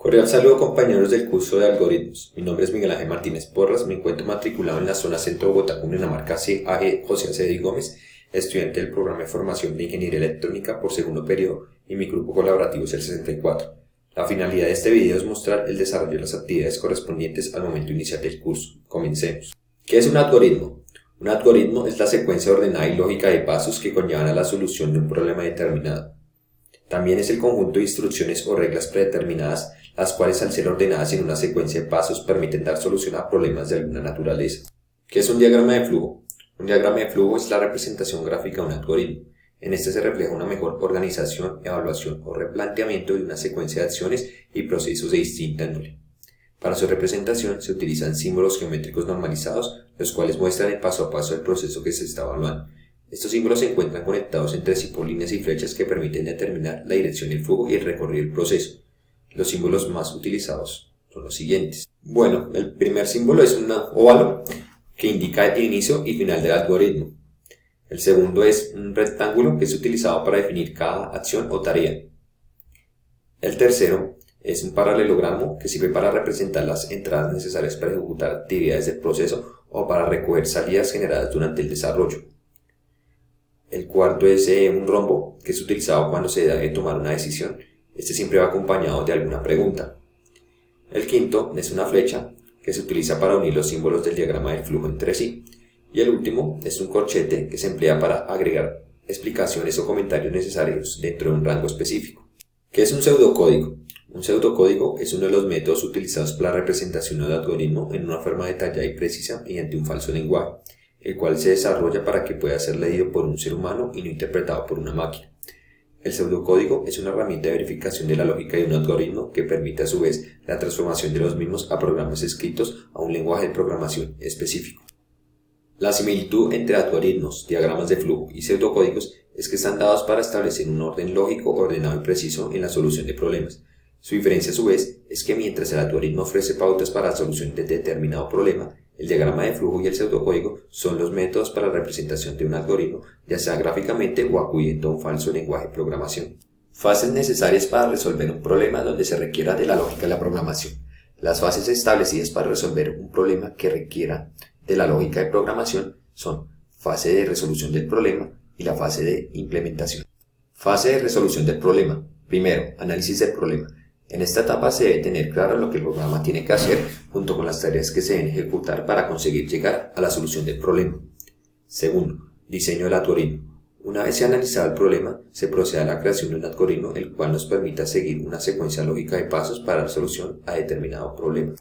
Cordial saludo, compañeros del curso de algoritmos. Mi nombre es Miguel Ángel Martínez Porras, me encuentro matriculado en la zona centro de Bogotá, Cundinamarca, CAG José Acedi Gómez, estudiante del programa de formación de Ingeniería Electrónica por segundo periodo, y mi grupo colaborativo es el 64. La finalidad de este video es mostrar el desarrollo de las actividades correspondientes al momento inicial del curso. Comencemos. ¿Qué es un algoritmo? Un algoritmo es la secuencia ordenada y lógica de pasos que conllevan a la solución de un problema determinado. También es el conjunto de instrucciones o reglas predeterminadas, las cuales al ser ordenadas en una secuencia de pasos permiten dar solución a problemas de alguna naturaleza. ¿Qué es un diagrama de flujo? Un diagrama de flujo es la representación gráfica de un algoritmo. En este se refleja una mejor organización, evaluación o replanteamiento de una secuencia de acciones y procesos de distinta índole. Para su representación se utilizan símbolos geométricos normalizados, los cuales muestran el paso a paso del proceso que se está evaluando. Estos símbolos se encuentran conectados entre sí por líneas y flechas que permiten determinar la dirección del flujo y el recorrido del proceso. Los símbolos más utilizados son los siguientes. Bueno, el primer símbolo es un óvalo que indica el inicio y final del algoritmo. El segundo es un rectángulo que es utilizado para definir cada acción o tarea. El tercero es un paralelogramo que sirve para representar las entradas necesarias para ejecutar actividades del proceso o para recoger salidas generadas durante el desarrollo. El cuarto es un rombo que es utilizado cuando se debe tomar una decisión. Este siempre va acompañado de alguna pregunta. El quinto es una flecha que se utiliza para unir los símbolos del diagrama del flujo entre sí. Y el último es un corchete que se emplea para agregar explicaciones o comentarios necesarios dentro de un rango específico. ¿Qué es un pseudocódigo? Un pseudocódigo es uno de los métodos utilizados para la representación del algoritmo en una forma detallada y precisa mediante un falso lenguaje, el cual se desarrolla para que pueda ser leído por un ser humano y no interpretado por una máquina. El pseudocódigo es una herramienta de verificación de la lógica de un algoritmo que permite a su vez la transformación de los mismos a programas escritos a un lenguaje de programación específico. La similitud entre algoritmos, diagramas de flujo y pseudocódigos es que están dados para establecer un orden lógico, ordenado y preciso en la solución de problemas. Su diferencia a su vez es que mientras el algoritmo ofrece pautas para la solución de determinado problema, el diagrama de flujo y el pseudocódigo son los métodos para la representación de un algoritmo, ya sea gráficamente o acudiendo a un falso lenguaje de programación. Fases necesarias para resolver un problema donde se requiera de la lógica de la programación. Las fases establecidas para resolver un problema que requiera de la lógica de programación son fase de resolución del problema y la fase de implementación. Fase de resolución del problema. Primero, análisis del problema. En esta etapa se debe tener claro lo que el programa tiene que hacer junto con las tareas que se deben ejecutar para conseguir llegar a la solución del problema. Segundo, diseño del algoritmo. Una vez se ha analizado el problema, se procede a la creación de un algoritmo el cual nos permita seguir una secuencia lógica de pasos para dar solución a determinado problema.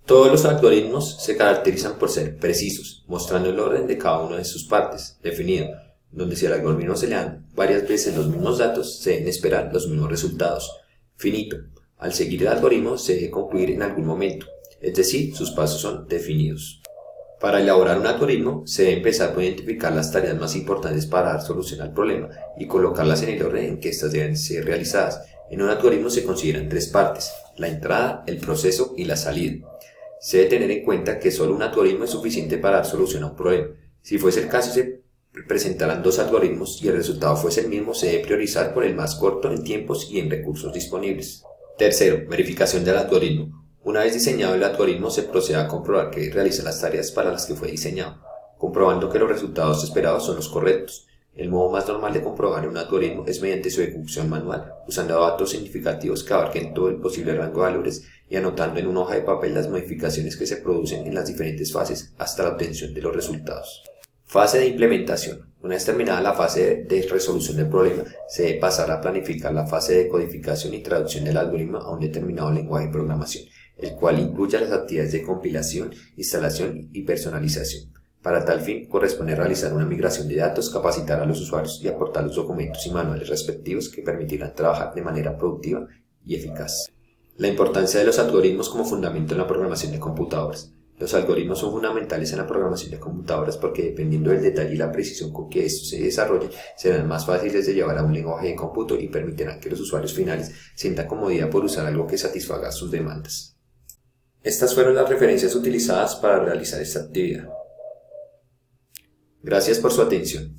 Todos los algoritmos se caracterizan por ser precisos, mostrando el orden de cada una de sus partes, definido, donde si al algoritmo se le dan varias veces los mismos datos, se deben esperar los mismos resultados. Finito. Al seguir el algoritmo se debe concluir en algún momento, es decir, sus pasos son definidos. Para elaborar un algoritmo se debe empezar por identificar las tareas más importantes para dar solución al problema y colocarlas en el orden en que éstas deben ser realizadas. En un algoritmo se consideran tres partes: la entrada, el proceso y la salida. Se debe tener en cuenta que solo un algoritmo es suficiente para dar solución a un problema. Si fuese el caso se presentaran dos algoritmos y el resultado fuese el mismo, se debe priorizar por el más corto en tiempos y en recursos disponibles. Tercero, verificación del algoritmo. Una vez diseñado el algoritmo, se procede a comprobar que realiza las tareas para las que fue diseñado, comprobando que los resultados esperados son los correctos. El modo más normal de comprobar un algoritmo es mediante su ejecución manual, usando datos significativos que abarquen todo el posible rango de valores y anotando en una hoja de papel las modificaciones que se producen en las diferentes fases hasta la obtención de los resultados. Fase de implementación. Una vez terminada la fase de resolución del problema, se debe pasar a planificar la fase de codificación y traducción del algoritmo a un determinado lenguaje de programación, el cual incluye las actividades de compilación, instalación y personalización. Para tal fin, corresponde realizar una migración de datos, capacitar a los usuarios y aportar los documentos y manuales respectivos que permitirán trabajar de manera productiva y eficaz. La importancia de los algoritmos como fundamento en la programación de computadoras. Los algoritmos son fundamentales en la programación de computadoras porque, dependiendo del detalle y la precisión con que estos se desarrollen, serán más fáciles de llevar a un lenguaje de cómputo y permitirán que los usuarios finales sientan comodidad por usar algo que satisfaga sus demandas. Estas fueron las referencias utilizadas para realizar esta actividad. Gracias por su atención.